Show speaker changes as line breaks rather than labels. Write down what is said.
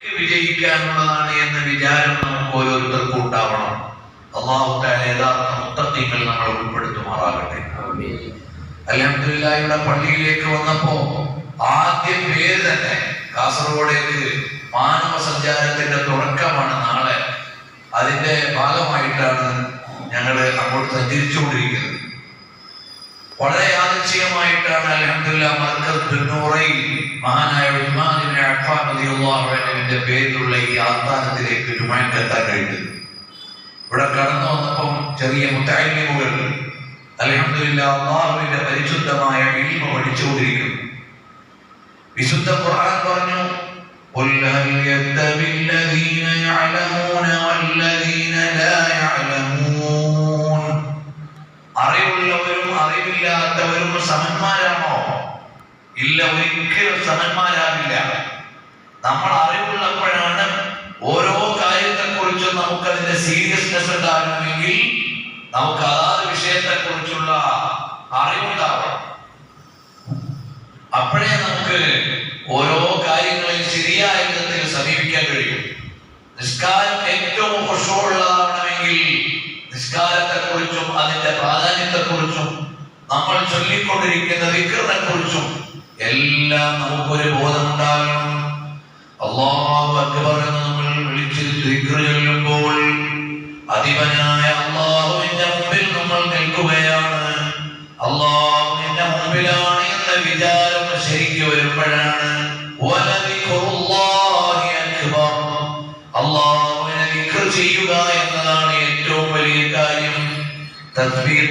വിജയിക്കാനുള്ളതാണ് എന്ന വിചാരം നമുക്ക് ഓരോരുത്തർക്കും ഉണ്ടാവണം. അല്ലാഹു തആല യഥാർത്ഥ മുത്തഖീങ്ങൾ നമ്മൾ ഉൾപ്പെടുത്തുമാറാകട്ടെ. അൽഹംദുലില്ലാഹ് ഇവിടെ പള്ളിയിലേക്ക് വന്നപ്പോ ആദ്യ പേര് തന്നെ കാസർഗോഡേക്ക് മാനവ സഞ്ചാരത്തിന്റെ തുടക്കമാണ് നാളെ. അതിന്റെ ഭാഗമായിട്ടാണ് ഞങ്ങൾ അങ്ങോട്ട് സഞ്ചരിച്ചുകൊണ്ടിരിക്കുന്നത്. വളരെ യാദൃച്ഛികമായിട്ടാണ് അൽഹംദുലില്ലാഹ് മർക്കസ് ബിന്നൂറയിൽ മഹാനായ ഉസ്മാൻ ഇബ്നു അഫ്ഫാൻ റളിയല്ലാഹു അൻഹുവിന്റെ പേരിലുള്ള ഈ ആസ്ഥാനത്തിലേക്ക് ജുമുഅക്ക് എത്താൻ കഴിഞ്ഞത്. ഇവിടെ കടന്നു വന്നപ്പം ചെറിയ മുത്തഅല്ലിമുകൾ അൽഹംദുലില്ലാഹ് അല്ലാഹുവിന്റെ പരിശുദ്ധമായ ഇൽമ പഠിച്ചുകൊണ്ടിരിക്കുന്നു. വിശുദ്ധ ഖുർആൻ പറഞ്ഞു, ഖുൽ ഹൽ യസ്തവില്ലദീന യഅലമൂന വല്ലദീന ലാ യഅലമൂൻ. അറിവുള്ളവരും അറിവില്ലാത്തവരും സമന്മാരാണോ? ഇല്ല, ഒരിക്കലും സമന്മാരാകില്ല. നമ്മൾ അറിവുള്ളപ്പോഴാണ് ഓരോ കാര്യത്തെക്കുറിച്ചും നമുക്കതിന്റെ സീരിയസ്നെസ് ഉണ്ടാകണമെങ്കിൽ നമുക്ക് അതാത് വിഷയത്തെക്കുറിച്ചുള്ള അറിവുണ്ടാവണം. അപ്പോഴേ നമുക്ക് ഓരോ കാര്യങ്ങളിൽ ശരിയായ വിധത്തിൽ സമീപിക്കാൻ കഴിയും. നിസ്കാരം ഏറ്റവും ഖുശൂഉള്ളതാവണമെങ്കിൽ നിസ്കാരത്തെക്കുറിച്ചും അതിന്റെ പ്രാധാന്യത്തെക്കുറിച്ചും നമ്മൾ ചൊല്ലിക്കൊണ്ടിരിക്കുന്ന ദിക്റിനെ കുറിച്ചും എല്ലാം നമുക്കൊരു ബോധമുണ്ടാകണം. അല്ലാഹു അക്ബർ എന്ന് നമ്മൾ വിളിച്ച് ദിക്ർ ചൊല്ലുമ്പോൾ അധിപനായ അല്ലാഹുവിന്റെ മുമ്പിൽ നമ്മൾ നിൽക്കുകയാണ്. അല്ലാഹുവിന്റെ മുമ്പിലാണ് എന്ന വിചാരം ശരിക്ക് വരുമ്പോഴാണ് വലദിക്റുല്ലാഹി അക്ബർ, അല്ലാഹുവിനെ ദിക്ർ ചെയ്യുക എന്നതാണ് ഏറ്റവും വലിയ കാര്യം. തസ്ബീഹ്